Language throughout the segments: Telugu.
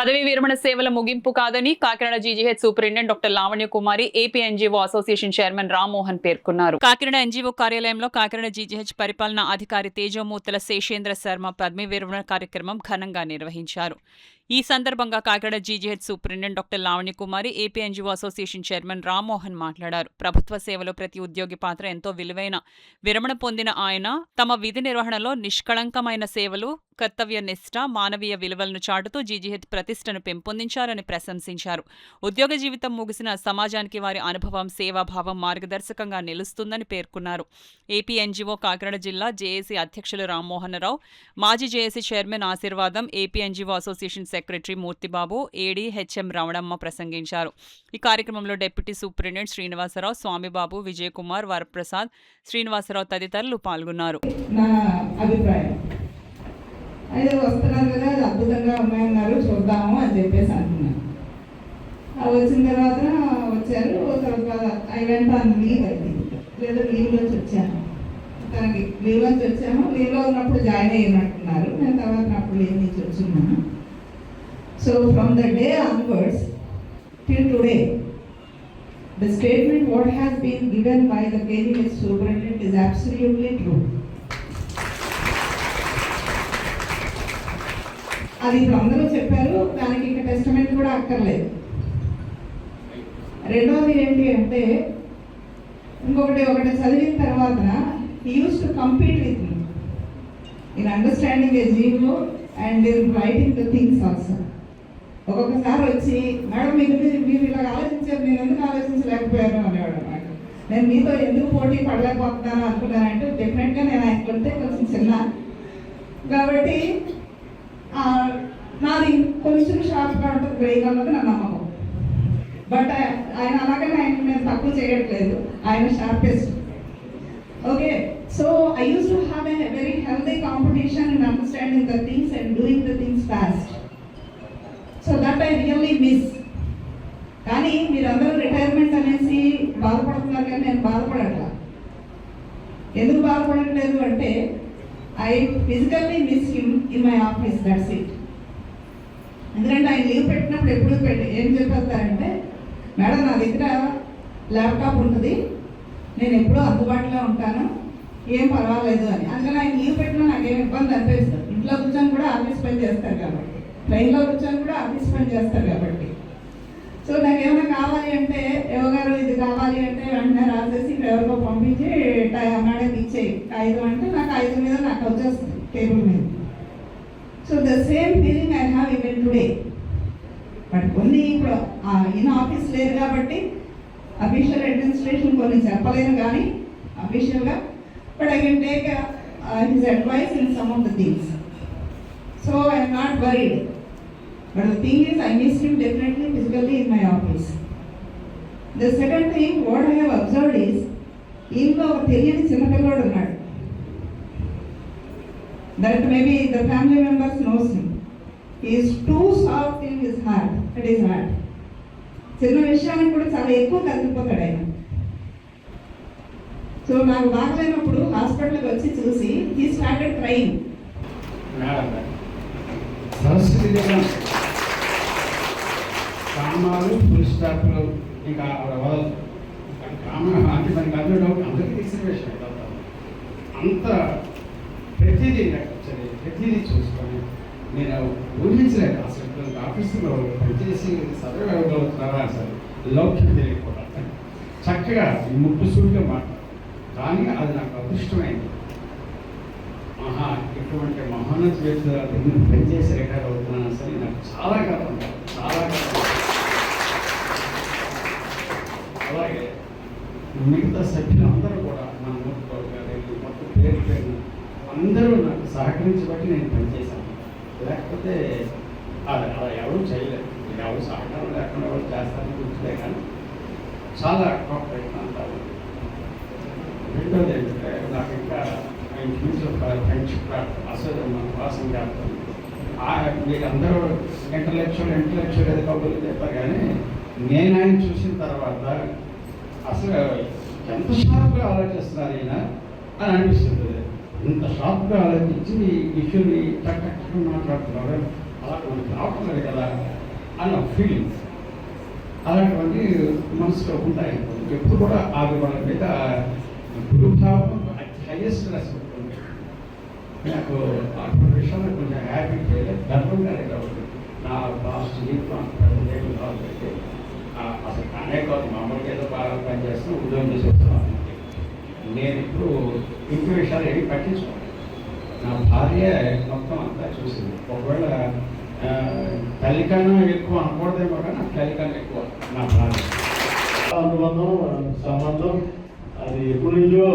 పదవీ విరమణ సేవల ముగింపు కాదని Kakinada GGH superintendent doctor Lavanya Kumari AP NGO association chairman Rammohan పేర్కొన్నారు. కాకినాడ ఎన్జీఓ కార్యాలయంలో కాకినాడ జీజీహెచ్ పరిపాలనా అధికారి తేజోమూర్తుల శేషేంద్ర శర్మ పదవీ విరమణ కార్యక్రమం ఘనంగా నిర్వహించారు. ఈ సందర్భంగా Kakinada GGH superintendent doctor Lavanya Kumari AP NGO association chairman Rammohan మాట్లాడారు. ప్రభుత్వ సేవలో ప్రతి ఉద్యోగి పాత్ర ఎంతో విలువైన. విరమణ పొందిన ఆయన తమ విధి నిర్వహణలో నిష్కళంకమైన సేవలు, కర్తవ్య నిష్ఠ, మానవీయ విలువలను చాటుతూ జీజీహెచ్ ప్రతిష్టను పెంపొందించారని ప్రశంసించారు. ఉద్యోగ జీవితం ముగిసిన సమాజానికి వారి అనుభవం, సేవాభావం మార్గదర్శకంగా నిలుస్తుందని పేర్కొన్నారు. ఏపీ ఎన్జీఓ కాకినాడ జిల్లా జేఏసీ అధ్యక్షులు రామ్మోహన్ రావు, మాజీ JAC chairman Ashirvadam, AP NGO association secretary Murthybabu, AD HM Ramanamma ప్రసంగించారు. ఈ కార్యక్రమంలో డిప్యూటీ సూపరింటెండెంట్ శ్రీనివాసరావు, స్వామిబాబు, విజయకుమార్, వరప్రసాద్, శ్రీనివాసరావు తదితరులు పాల్గొన్నారు. అయితే వస్తున్నారు కదా, అది అద్భుతంగా ఉన్నాయన్నారు, చూద్దాము అని చెప్పేసి అంటున్నాను. వచ్చిన తర్వాత వచ్చారు. తర్వాత ఐ వెంట లీవ్ అయింది, లేదా లీవ్లోంచి వచ్చాను. తనకి లీవ్లోంచి వచ్చాము. లీవ్లో ఉన్నప్పుడు జాయిన్ అయ్యినట్టున్నారు. నేను తర్వాత అప్పుడు లీవ్ నుంచి వచ్చున్నాను. So from the day onwards till today, the statement what has been given by the KGH superintendent is absolutely true. అది ఇప్పుడు అందరూ చెప్పారు, దానికి ఇంకా టెస్టిమెంట్ కూడా అక్కర్లేదు. రెండవది ఏంటి అంటే, ఒకటి చదివిన తర్వాత he used to compete with me in understanding a GO and in writing the things also. ఒక్కొక్కసారి వచ్చి, మేడం మీరు ఇలా ఆలోచించారు, నేను ఎందుకు ఆలోచించలేకపోయాను అనేవాడు అన్నమాట. నేను మీతో ఎందుకు పోటీ పడలేకపోతున్నాను అనుకున్నానంటే, డెఫినెట్గా నేను ఆయన కొడితే కొంచెం చిన్న కాబట్టి నాది కొంచెం షార్ప్గా ఉంటుంది, బ్రేక్ అన్నది నా నమ్మకం. బట్ ఆయన అలాగనే ఆయన నేను తక్కువ చేయట్లేదు, ఆయన sharpest. Okay, so I use to have a very healthy competition in understanding the things and doing the things fast. So that I really miss. కానీ మీరందరూ రిటైర్మెంట్ అనేసి బాధపడుతున్నారు, కానీ నేను బాధపడట్లా. ఎందుకు బాధపడట్లేదు అంటే, I physically miss him in my office, that's it. ఎందుకంటే ఆయన లీవ్ పెట్టినప్పుడు ఎప్పుడు ఏం చెప్పేస్తారంటే, మేడం నా దగ్గర ల్యాప్టాప్ ఉంటుంది, నేను ఎప్పుడూ అందుబాటులో ఉంటాను, ఏం పర్వాలేదు అని. అందుకని ఆయన లీవ్ పెట్టినా నాకేం ఇబ్బంది అనిపిస్తుంది. ఇంట్లో కూర్చొని కూడా ఆఫీస్ పని చేస్తారు కాబట్టి, ట్రైన్లో కూర్చొని కూడా ఆఫీస్ పని చేస్తారు కాబట్టి. సో నాకు ఏమైనా కావాలి అంటే, ఎవగారు ఇది కావాలి అంటే వెంటనే రాసేసి ఎవరికో పంపించి మేడం ఇచ్చేయి కాగితం అంటే, నా కాగితం మీద నాకు వచ్చేస్తుంది టేబుల్ మీద. So the same feeling I have even today. But కొన్ని ఇప్పుడు ఈయన ఆఫీస్ లేదు కాబట్టి అఫీషియల్ అడ్మినిస్ట్రేషన్ కొన్ని చెప్పలేను కానీ అఫీషియల్గా, but I can take his advice in some of the things. So I'm not worried. But the thing is, I miss him definitely physically in my office. The second thing, what I have observed is, ఇంట్లో ఒక తెలియని చిన్నపిల్లవాడు ఉన్నాడు. That maybe the family members knows him. He is too soft in his heart. It is hard. చిన్న విషయానికి కూడా చాలా ఎక్కువ కదిలిపోతాడు ఆయన. సో నాకు బాగలేనప్పుడు హాస్పిటల్కి వచ్చి చూసి he started crying. కామాలు, ఫుల్ స్టాప్లు, ఇంకా అంటే మనకి అందరూ డౌట్, అందరికీ తెలిసిన విషయం. అంత ప్రతిదీ చూసుకొని నేను ఊహించలేదు. అసలు ఆఫీసులో పనిచేసి సదరు ఇవ్వగలుగుతున్నారా అసలు లౌక్యం తెలియకపోవడం. చక్కగా ముప్పు సూటిగా మాట్లాడు, కానీ అది నాకు అదృష్టమైంది. ఇటువంటి మహోన్నత వ్యక్తులు పనిచేసి రిటైర్ అవుతున్నాను అసలు నాకు చాలా కాలం. అలాగే మిగతా సభ్యులు అందరూ కూడా మన మూర్తిబాబు గారు మొత్తం పేరు అందరూ నాకు సహకరించబట్టి నేను పనిచేశాను. లేకపోతే అలా ఎవరు చేయలేదు. ఎవరు సహకారం లేకుండా ఎవరు చేస్తారని గుర్తులే, కానీ చాలా కోఆపరేట్ అంటారు. రెండోది ఏంటంటే, నాకు ఇంకా ఫ్యూచర్ ఫ్రెండ్షిప్ అసలు వాసం చేస్తాను. మీరు అందరూ ఇంటలెక్చువల్ ఏదో కబుర్లు చెప్పారు, కానీ నేను ఆయన చూసిన తర్వాత అసలు ఎంత షార్ప్గా ఆలోచిస్తున్నారు ఈయన అని అనిపిస్తుంది. ఇంత షార్ప్గా ఆలోచించి ఇష్యూని చక్కగా మాట్లాడుతున్నారు. అలా మనకి రావట్లేదు కదా. అన్న ఫీలింగ్స్ అలాంటివన్నీ మనసులో ఉంటాయి. ఎప్పుడు కూడా అది వాళ్ళ మీద గురుభావం హైయెస్ట్ రెస్పెక్ట్ ఉంది. నాకు అటువంటి విషయంలో కొంచెం హ్యాపీ చేయలేదు, గర్వంగా కాబట్టి నా లాస్ట్ జీవితం ప్రజలు కాబట్టి అసలు అనేక మామూలుగా ఏదో బాగా పనిచేస్తాను, ఉద్యోగం చేసి వస్తున్నాను. నేను ఇప్పుడు ఇంటి విషయాలు ఏమి పట్టించుకోలేదు. నా భార్య మొత్తం అంతా చూసింది. ఒకవేళ తల్లి కన్నా ఎక్కువ అనకూడదేమో కానీ నాకు తల్లి కన్నా ఎక్కువ నా భార్య. అనుబంధం సంబంధం అది ఎప్పటి నుంచో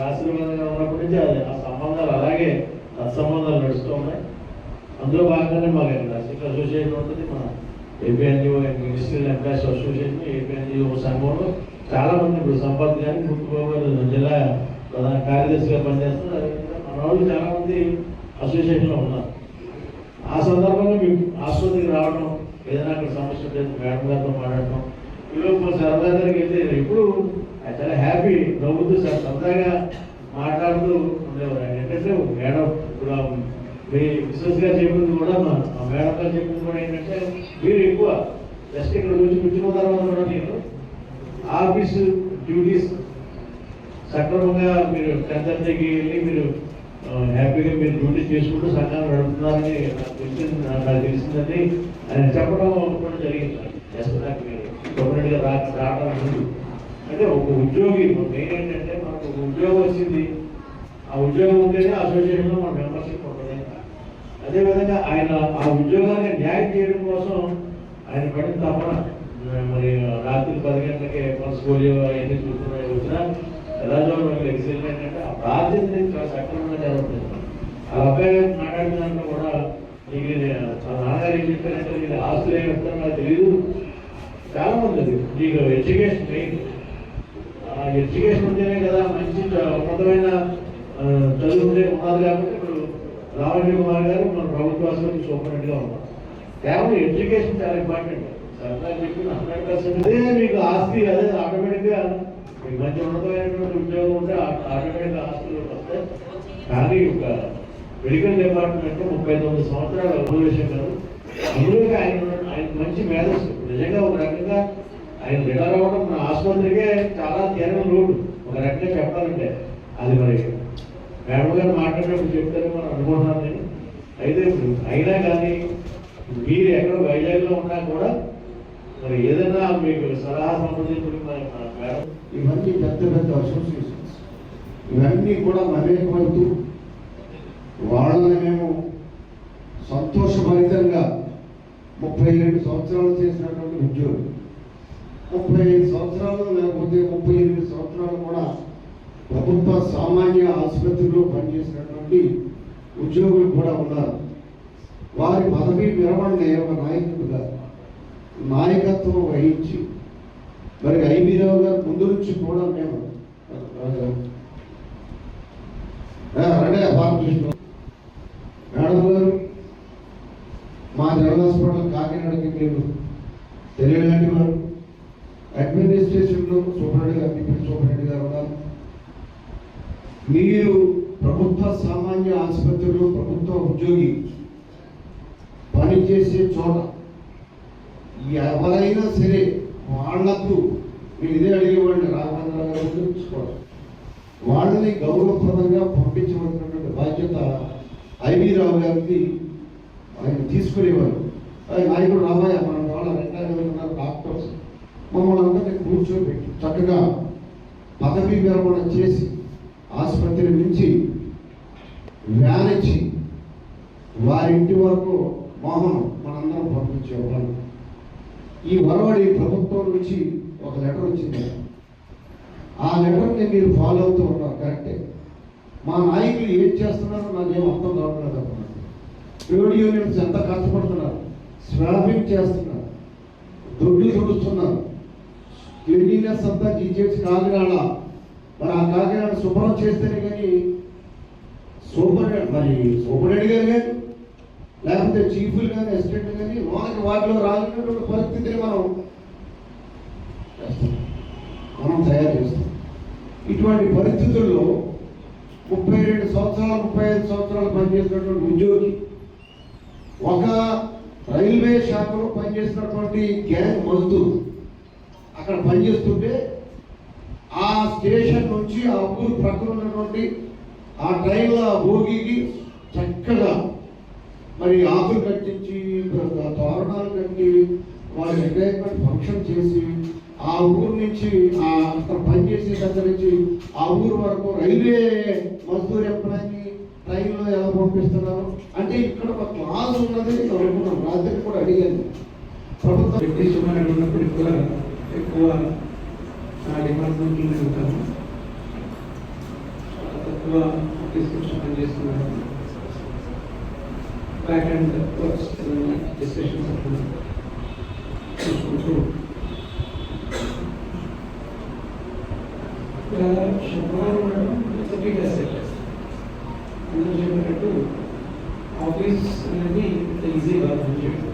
ఆశీర్వాదంగా ఉన్నప్పటి నుంచి అది ఆ సంబంధాలు అలాగే సత్సంబంధాలు నడుస్తూ ఉన్నాయి. అందులో భాగంగానే మాకు నర్సింగ్ అసోసియేషన్ ఉంటుంది, మన APNGO industrial employees association, APNGO సంఘంలో చాలామంది ఇప్పుడు సంపత్ గారి ముఖ్యబాబు జిల్లా ప్రధాన కార్యదర్శిగా పనిచేస్తున్నారు. మన వాళ్ళు చాలామంది అసోసియేషన్లో ఉన్నారు. ఆ సందర్భంగా మేము ఆసుపత్రికి రావడం, ఏదైనా అక్కడ సమస్య లేదు మేడం గారితో మాట్లాడటం, ఈలోపు సరదా దగ్గరికి వెళ్తే ఎప్పుడు చాలా హ్యాపీ నవ్వుతూ సరదాగా మాట్లాడుతూ ఉండేవారు. ఏంటంటే మేడం ఇప్పుడు మీ బిజినెస్ గారు చెప్పింది కూడా మా మేడం గారు చెప్పింది కూడా ఏంటంటే మీరు ఎక్కువ జస్ట్ ఇక్కడ వచ్చి కూర్చున్న తర్వాత కూడా నేను ఆఫీసు డ్యూటీస్ సక్రమంగా మీరు 10:30కి వెళ్ళి మీరు హ్యాపీగా మీరు డ్యూటీ చేసుకుంటూ సంఘాన్ని నడుపుతున్నారని నాకు తెలిసిందని ఆయన చెప్పడం కూడా జరిగింది. జస్ట్ నాకు మీరు గవర్నమెంట్గా రావడం ముందు అంటే ఒక ఉద్యోగి మెయిన్ ఏంటంటే మనకు ఒక ఉద్యోగం వచ్చింది, ఆ ఉద్యోగం ఉంటేనే అసోసియేషన్లో మన మెంబర్షిప్ ఉంటుంది. అదేవిధంగా ఆయన ఆ ఉద్యోగాన్ని న్యాయం చేయడం కోసం ఆయన పడిన తపన మరి రాత్రి 10 గంటలకే పల్స్ పోలియో అవన్నీ చూస్తున్నాయి వచ్చినా ఎలా చూడాలి ఎక్సైజ్ ఏంటంటే ఆ బాధ్యత చాలా సక్రమంగా జరుగుతుంది. ఆ అబ్బాయి మాట్లాడిన దాంట్లో కూడా నీకు మా నాన్నగారు ఏం చెప్పారంటే నీకు ఆస్తులు ఏమి వస్తారో నాకు తెలియదు, చాలా మంది అది నీకు ఎడ్యుకేషన్ మెయిన్, ఆ ఎడ్యుకేషన్ ఉంటేనే కదా మంచి ఉన్నతమైన చదువు ఉంటే ఉన్నది. కాబట్టి ఇప్పుడు రామజీ కుమార్ గారు మన ప్రభుత్వ ఆసుపత్రి సూపరింటెండెంట్గా ఉన్నారు. కేవలం ఎడ్యుకేషన్ చాలా ఇంపార్టెంట్. సర్కారు చెప్పిన 100% అదే మీకు ఆస్తి, అదే ఆటోమేటిక్గా మీకు మంచి ఉన్నతమైనటువంటి ఉద్యోగం ఉంటే ఆటోమేటిక్గా ఆస్తులు వస్తాయి. కానీ ఒక మెడికల్ డిపార్ట్మెంట్లో 39 సంవత్సరాలు అభివృద్ధి గారు అందులో ఆయన మంచి మేధస్సు. నిజంగా ఒక రకంగా ఆయన రిటైర్ అవ్వడం మన ఆసుపత్రికే చాలా తీరని లోటు ఒక రకంగా చెప్పాలంటే. అది మరి మేడం గారు మాట్లాడినప్పుడు చెప్తారని మనం అనుకుంటున్నాను నేను. అయితే ఇప్పుడు అయినా కానీ మీరు ఎక్కడ వైజాగ్లో ఉన్నా కూడా మరి ఏదైనా మీకు సలహా సంబంధించిన మేడం ఇవన్నీ పెద్ద పెద్ద అసోసియేషన్స్ ఇవన్నీ కూడా మమేకమవుతూ వాళ్ళని మేము సంతోషభరితంగా 32 సంవత్సరాలు చేసినటువంటి ఉద్యోగం, 35 సంవత్సరాలు లేకపోతే 38 సంవత్సరాలు కూడా ప్రభుత్వ సామాన్య ఆసుపత్రిలో పనిచేసినటువంటి ఉద్యోగులు కూడా ఉన్నారు. వారి పదవీ విరమణని ఒక నాయకుడిగా నాయకత్వం వహించి మరి ఐబీ రావు గారు ముందు నుంచి కూడా మేము మేడం గారు మా జనరల్ హాస్పిటల్ కాకినాడకి మీరు తెలియలాంటి వారు, అడ్మినిస్ట్రేషన్లో సూపరింటెండెంట్ గారు ఉన్నారు. మీరు ప్రభుత్వ సామాన్య ఆసుపత్రిలో ప్రభుత్వ ఉద్యోగి పనిచేసే చోట ఎవరైనా సరే వాళ్లకు మీరు ఇదే అడిగేవాళ్ళని రాఘవేంద్ర గారు గురించుకోవాలి, వాళ్ళని గౌరవప్రదంగా పంపించవలసినటువంటి బాధ్యత ఐబీ రావు గారికి ఆయన తీసుకునేవారు. నాయకుడు రాబోయే మన వాళ్ళ 2 డాక్టర్స్ మమ్మల్ని అందరినీ కూర్చోబెట్టి చక్కగా పదవీ విరమణ చేసి ఆసుపత్రి నుంచి వ్యాన్ ఇచ్చి వారింటి వరకు వాహనం మనందరం పంపించేవాళ్ళు. ఈ వరవడి ప్రభుత్వం నుంచి ఒక లెటర్ వచ్చింది. ఆ లెటర్ని మీరు ఫాలో అవుతూ ఉన్నారు కరెక్టే. మా నాయకులు ఏం చేస్తున్నారో నాకేం అర్థం కావట్లేదు అన్నమాట. ట్రేడ్ యూనియన్స్ ఎంత కష్టపడుతున్నారు, స్వాపింగ్ చేస్తున్నారు, దొడ్లు తుడుస్తున్నారు, క్లీనినెస్ అంతా జీజేసి కాకినాడ మరి ఆ కాకినాడ శుభ్రం చేస్తేనే కానీ సూపరింటెండెంట్ గారు కానీ లేకపోతే చీఫ్లు కానీ అసిస్టెంట్లు కానీ వాటిలో రాలినటువంటి పరిస్థితిని మనం తయారు చేస్తాం. ఇటువంటి పరిస్థితుల్లో 32 సంవత్సరాలు 35 సంవత్సరాలు పనిచేసినటువంటి ఉద్యోగి ఒక రైల్వే శాఖలో పనిచేసినటువంటి గ్యాంగ్ మజ్దూర్ అక్కడ పనిచేస్తుంటే ఆ స్టేషన్ నుంచి ఆ ఊరు ప్రక్కన ఉన్నటువంటి ఆ ట్రైన్ల భోగికి చక్కగా మరి ఆకులు కట్టించి తోరణాలు కట్టి వాళ్ళ ఎంటర్టైన్మెంట్ ఫంక్షన్ చేసి ఆ ఊరు నుంచి అక్కడ పనిచేసే దగ్గర నుంచి ఆ ఊరు వరకు రైల్వే మజ్దూర్ ఎంప్లాయీని ట్రైన్లో ఎలా పంపిస్తున్నారు అంటే ఇక్కడ ఒక క్లాస్ ఉన్నది అనుకున్నాం. రాత్రి కూడా అడిగాను ప్రభుత్వం బ్రిటిష్ వారు ఉన్నప్పటికీ కూడా ఎక్కువ డిపార్ట్మెంట్లో ఉంటాము, తక్కువ ఆఫీస్ పనిచేస్తున్నారు. బ్యాక్ అండ్ వర్క్స్ డిస్కషన్స్ చూసుకుంటూ శుభ్రంగా ఉండడం బిగ్ అసెట్. అందరూ చెప్పినట్టు ఆఫీస్ అనేది ఈజీ కాదు అని చెప్పి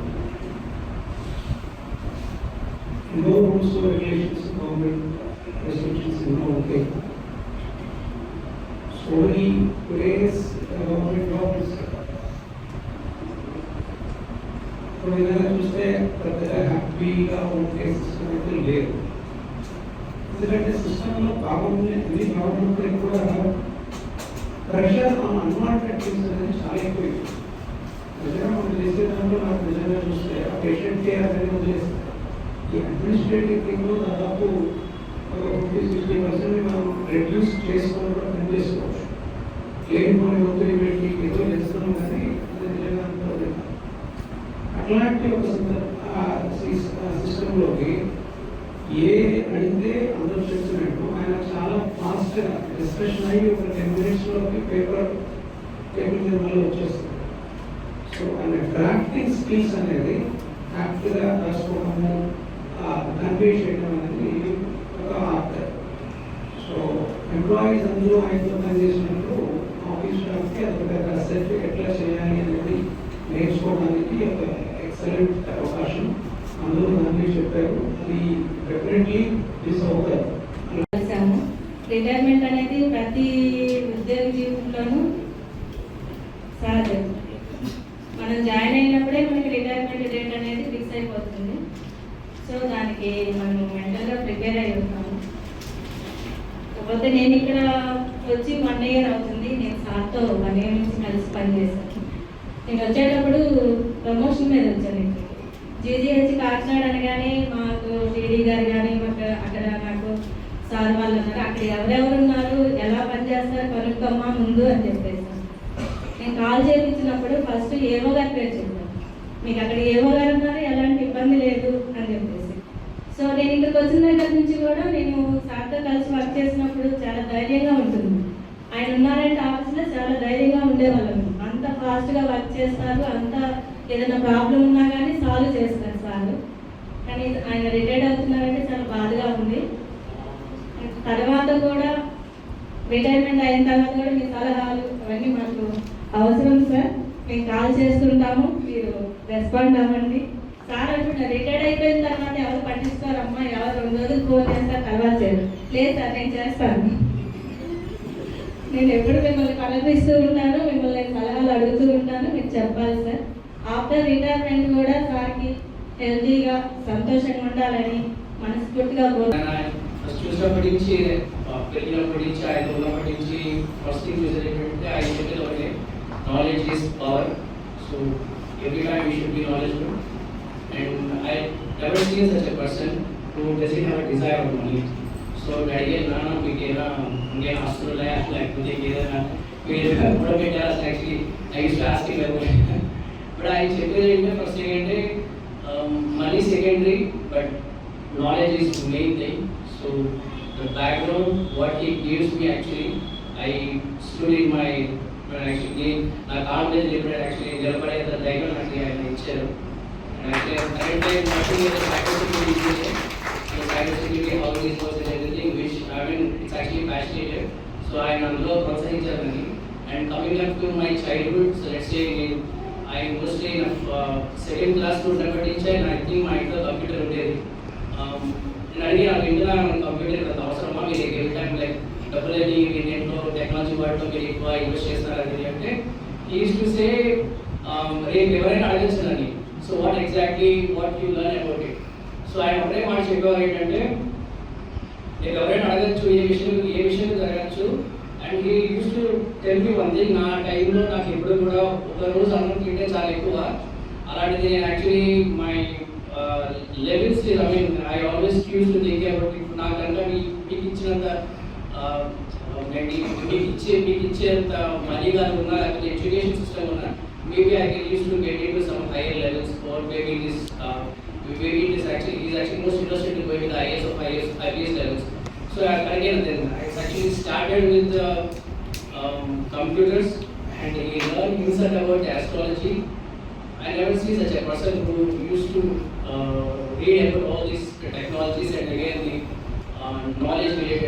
no rules or regulations, government restrictions, okay. So today's government jobs. So ఏదైనా చూస్తే పెద్దగా హ్యాపీగా ఉండే సిస్టమ్ అయితే లేదు. ఎందుకంటే సిస్టంలో బాగుంది అన్ని బాగున్నప్పటికీ కూడా ప్రెషర్ అన్వాంటెడ్ థింగ్స్ అనేది చాలా ఎక్కువ. నిజంగా మనం చేసే దాంట్లో నాకు నిజంగా చూస్తే ఆ పేషెంట్ కేర్ అనేది వదిలేస్తారు. ఈ అడ్మినిస్ట్రేటివ్ థింగ్లో దాదాపు 50-60% మనం రెడ్యూస్ చేసుకొని కూడా పని చేసుకోవచ్చు. లేని మనం ఒత్తిడి పెట్టి ఏదో చేస్తున్నాం కానీ అది నిజంగా అనుకోలేదు. అట్లాంటి ఒక సిస్టంలోకి ఏ అడిగితే అందరూ చెప్తున్నట్టు ఆయన చాలా ఫాస్ట్గా డిస్కషన్ అయ్యి ఒక 10 minutesలోకి పేపర్ మీద మళ్ళీ వచ్చేస్తుంది. సో ఆయన డ్రాఫ్టింగ్ స్కిల్స్ అనేది యాక్ట్గా రాసుకోవడము కన్వే చేయడం అనేది ఒక ఆర్ట్. సో ఎంప్లాయీస్ అందరూ ఆయనతో పనిచేసినప్పుడు ఆఫీస్ స్టాఫ్కి అదొక అసెట్ ఎట్లా చేయాలి అనేది నేర్చుకోవడానికి ఒక ఎక్సలెంట్ అవకాశం. అందరూ దాన్ని చెప్పారు. అది డెఫినెట్లీ మిస్ అవుతారు. రిటైర్మెంట్ అనేది ప్రతి ఉద్యోగ జీవితంలోనూ సహజం. మనం జాయిన్ అయినప్పుడే మనకి రిటైర్మెంట్ డేట్ అనేది ఫిక్స్ అయిపోతుంది. సో దానికి మనం మెంటల్గా ప్రిపేర్ అయి ఉంటాము. కాకపోతే నేను ఇక్కడ వచ్చి 1 year అవుతుంది. నేను సార్తో 1 year నుంచి కలిసి పనిచేశాను. నేను వచ్చేటప్పుడు ప్రమోషన్ మీద వచ్చాను. జీజీహెచ్ కాకినాడ అనగానే మాకు టీడీ గారు కానీ మాకు అక్కడ నాకు సార్ వాళ్ళు అన్నారు, అక్కడ ఎవరెవరు ఉన్నారు, ఎలా పనిచేస్తారు కనుక్కమ్మా ముందు అని చెప్పేసి నేను కాల్ చేయించినప్పుడు ఫస్ట్ ఏవో గారి పేరు చెప్పాను. మీకు అక్కడ ఏవో గారు ఉన్నారు, ఎలాంటి ఇబ్బంది లేదు అని చెప్పేసి. సో నేను ఇక్కడికి వచ్చిన దగ్గర నుంచి కూడా నేను సార్తో కలిసి వర్క్ చేసినప్పుడు చాలా ధైర్యంగా ఉంటుంది. ఆయన ఉన్నారంటే ఆఫీస్లో చాలా ధైర్యంగా ఉండేవాళ్ళము. అంత ఫాస్ట్గా వర్క్ చేస్తారు, అంత ఏదైనా ప్రాబ్లం ఉన్నా కానీ సాల్వ్ చేస్తారు సార్. కానీ ఆయన రిటైర్డ్ అవుతున్నారంటే చాలా బాధగా ఉంది. తర్వాత కూడా రిటైర్మెంట్ అయిన తర్వాత కూడా మీ సలహాలు అవన్నీ మాకు అవసరం సార్. మేము కాల్ చేస్తుంటాము, మీరు రెస్పాండ్ అవ్వండి సార్. అంటున్నారు రిటైర్డ్ అయిపోయిన తర్వాత ఎవరు పట్టించుకోరమ్మా, ఎవరు 2 రోజులు ఫోన్ చేస్తారు తర్వాత చేయరు. లేదు సార్ నేను చేస్తాను. నేను ఎప్పుడు మిమ్మల్ని కలపిస్తూ ఉంటాను, మిమ్మల్ని సలహాలు అడుగుతూ ఉంటాను, మీరు చెప్పాలి సార్. ఆఫ్టర్ రిటైర్మెంట్ కూడా సార్కి హెల్తీగా సంతోషంగా ఉండాలని మనస్ఫూర్తిగా చూసినప్పటి నుంచి పెరిగినప్పటి నుంచి ఆయన ఉన్నప్పటి నుంచి ఫస్ట్ థింగ్ చూసేటంటే ఆయన చెప్పేది ఒకటే, knowledge is power. So every time you should be knowledgeable. And I never seen such a person who doesn't have a desire of money. So అడిగే నాన్న మీకు ఏదైనా ఇంకేనా ఆస్తులు ఉన్నాయా లేకపోతే ఏదైనా మీరు కూడా పెట్టారా actually I use to ask him about. But ఆయన చెప్పేది ఏంటంటే ఫస్ట్ ఏంటంటే money secondary but knowledge is the main thing. So the background, what he gives me actually, I stood in my, when actually I can't live actually thereby the diagram actually I nature. And actually currently nothing is cybersecurity education. So cybersecurity, how this works and everything, which I mean it's actually fascinated. So I am under processing and coming up to my childhood. So let's say I mostly in second class to number teacher and I think my computer ఉండేది. నేను అడిగి నాకు ఇందులో కంప్యూటర్ కదా అవసరమా, మీరు ఎవ్రీ టైం లైక్ డబ్బులని దీంట్లో టెక్నాలజీ వాటిలో మీరు ఎక్కువ ఇన్వెస్ట్ చేస్తారని అంటే ఈ టు సే రేపు ఎవరైనా అడగచ్చు అని. So what you learn about it. So ఆయన అప్పుడే మాట చెప్పేవారు ఏంటంటే నేను ఎవరైనా అడగచ్చు ఏ విషయం జరగచ్చు. And he use to tell me one thing, నా టైంలో నాకు ఎప్పుడు కూడా ఒక రోజు అన్నం తింటే చాలా ఎక్కువ. అలాంటిది నేను actually my levels I always use to think about it. నాకు కనుక మీకు ఇచ్చినంత మీకు ఇచ్చేంత మనీ కానీ ఉన్నా, లేకపోతే ఎడ్యుకేషన్ సిస్టమ్ ఉన్నా, maybe I can use to get in to some higher levels or maybe it is actually most interested to go into the IAS or IPS levels. So again, then I actually started with computers, and he learned inside about astrology. I never see such a person who used to read about all these technologies and again the knowledge related